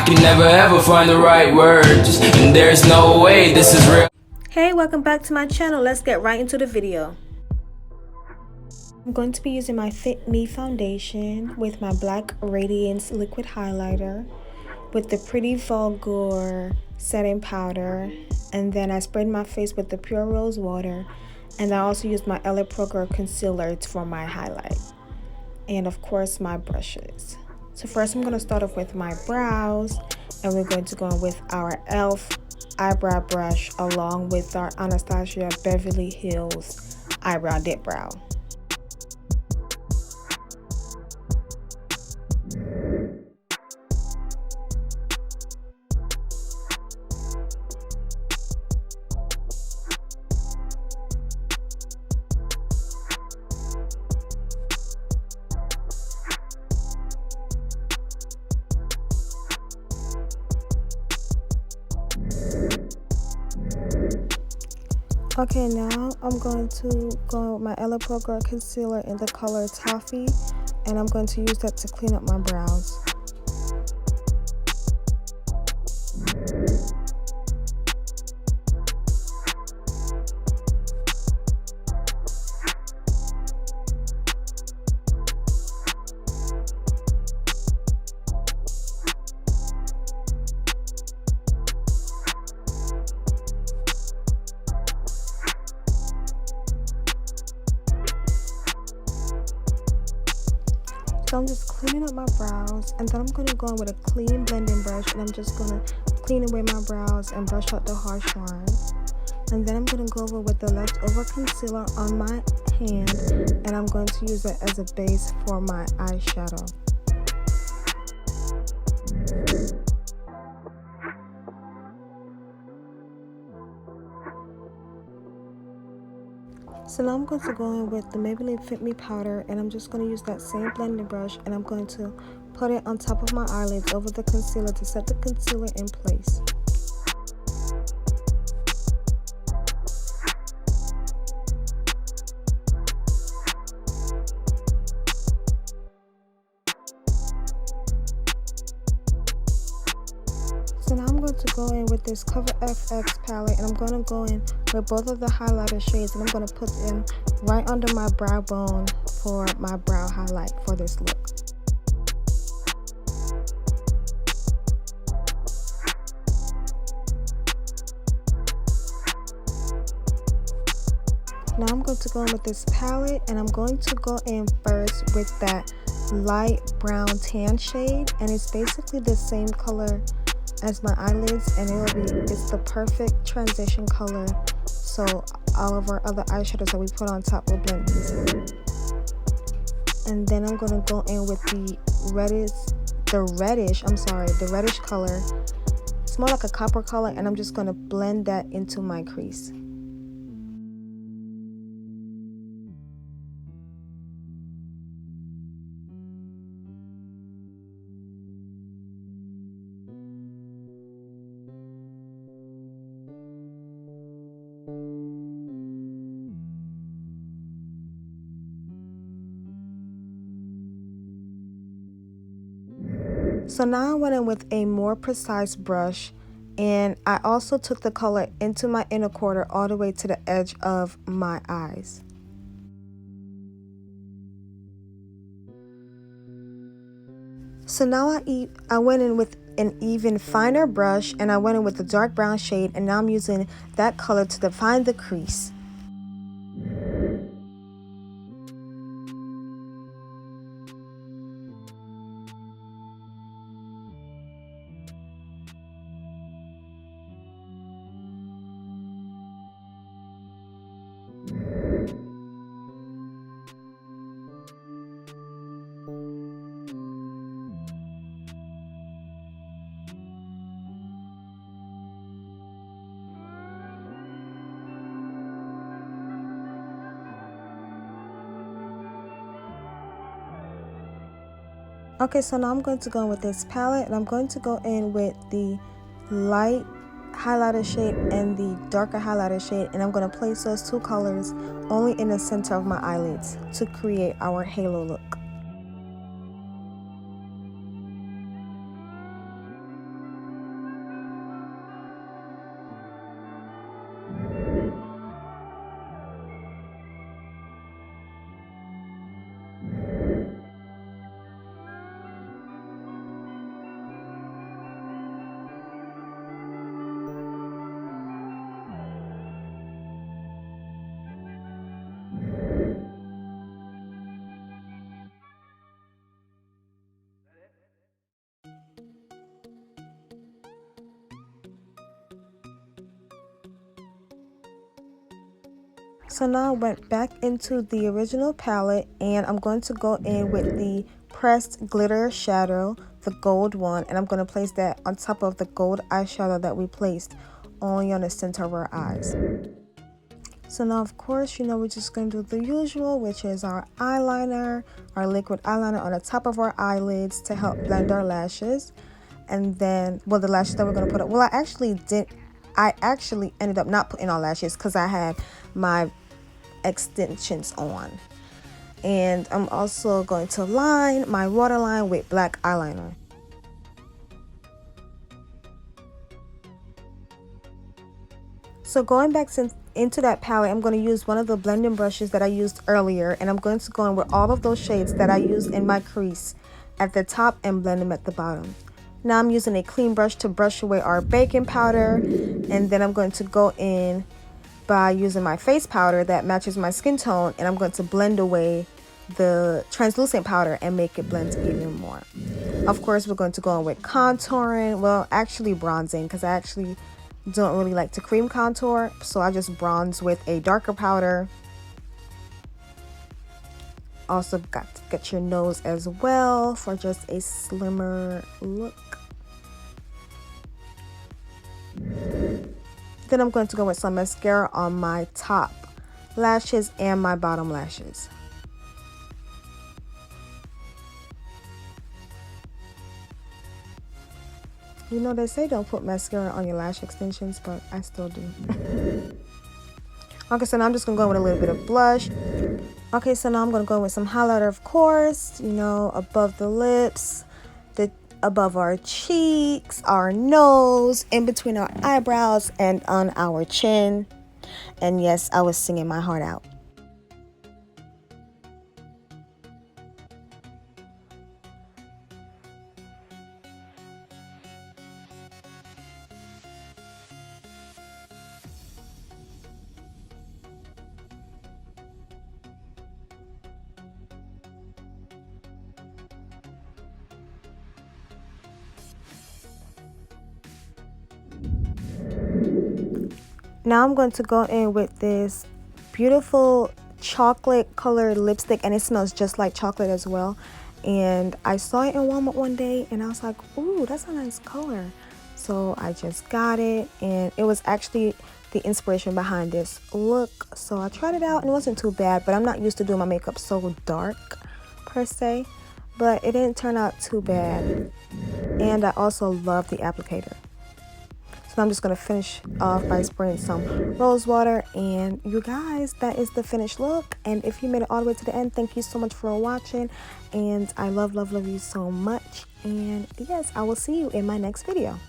can never ever find the right words, and there's no way this is real. Hey, welcome back to my channel. Let's get right into the video. I'm going to be using my Fit Me foundation with my Black Radiance liquid highlighter with the Pretty Vulgar setting powder, and then I sprayed my face with the Pure Rose water, and I also used my LA Pro Girl concealer for my highlight, and of course my brushes. So first I'm going to start off with my brows, and we're going to go in with our e.l.f. eyebrow brush along with our Anastasia Beverly Hills eyebrow dip brow. Okay, now I'm going to go with my LA Pro Girl concealer in the color Toffee, and I'm going to use that to clean up my brows. So I'm just cleaning up my brows, and then I'm going to go in with a clean blending brush, and I'm just going to clean away my brows and brush out the harsh lines. And then I'm going to go over with the leftover concealer on my hand, and I'm going to use it as a base for my eyeshadow. So now I'm going to go in with the Maybelline Fit Me powder, and I'm just going to use that same blending brush, and I'm going to put it on top of my eyelids over the concealer to set the concealer in place. So now I'm going to go in with this Cover FX palette, and I'm going to go in with both of the highlighter shades, and I'm going to put them right under my brow bone for my brow highlight for this look. Now I'm going to go in with this palette, and I'm going to go in first with that light brown tan shade, and it's basically the same color as my eyelids, and it's the perfect transition color, so all of our other eyeshadows that we put on top will blend easily. And then I'm going to go in with the reddish color. It's more like a copper color, and I'm just going to blend that into my crease. So now I went in with a more precise brush, and I also took the color into my inner quarter all the way to the edge of my eyes. So now I went in with an even finer brush, and I went in with the dark brown shade, and now I'm using that color to define the crease. Okay, so now I'm going to go in with this palette, and I'm going to go in with the light highlighter shade and the darker highlighter shade, and I'm going to place those two colors only in the center of my eyelids to create our halo look. So now I went back into the original palette and I'm going to go in with the pressed glitter shadow, the gold one, and I'm going to place that on top of the gold eyeshadow that we placed only on the center of our eyes. So now, of course, you know, we're just going to do the usual, which is our eyeliner, our liquid eyeliner on the top of our eyelids to help blend our lashes. And then, well, the lashes that we're going to put up, well, I actually ended up not putting on lashes because I had my extensions on. And I'm also going to line my waterline with black eyeliner. So going back into that palette, I'm going to use one of the blending brushes that I used earlier, and I'm going to go in with all of those shades that I used in my crease at the top and blend them at the bottom. Now I'm using a clean brush to brush away our baking powder, and then I'm going to go in by using my face powder that matches my skin tone, and I'm going to blend away the translucent powder and make it blend even more. Of course, we're going to go in with contouring, well, actually bronzing, because I actually don't really like to cream contour, so I just bronze with a darker powder. Also got to get your nose as well for just a slimmer look. Then I'm going to go with some mascara on my top lashes and my bottom lashes. You know, they say don't put mascara on your lash extensions, but I still do. Okay, so now I'm just going to go with a little bit of blush. Okay, so now I'm going to go with some highlighter, of course, you know, above the lips, above our cheeks, our nose, in between our eyebrows, and on our chin. And yes, I was singing my heart out. Now I'm going to go in with this beautiful chocolate colored lipstick, and it smells just like chocolate as well. And I saw it in Walmart one day and I was like, ooh, that's a nice color. So I just got it, and it was actually the inspiration behind this look. So I tried it out and it wasn't too bad, but I'm not used to doing my makeup so dark per se, but it didn't turn out too bad. And I also love the applicator. So I'm just going to finish off by spraying some rose water, and you guys, that is the finished look. And if you made it all the way to the end, thank you so much for watching, and I love you so much. And yes, I will see you in my next video.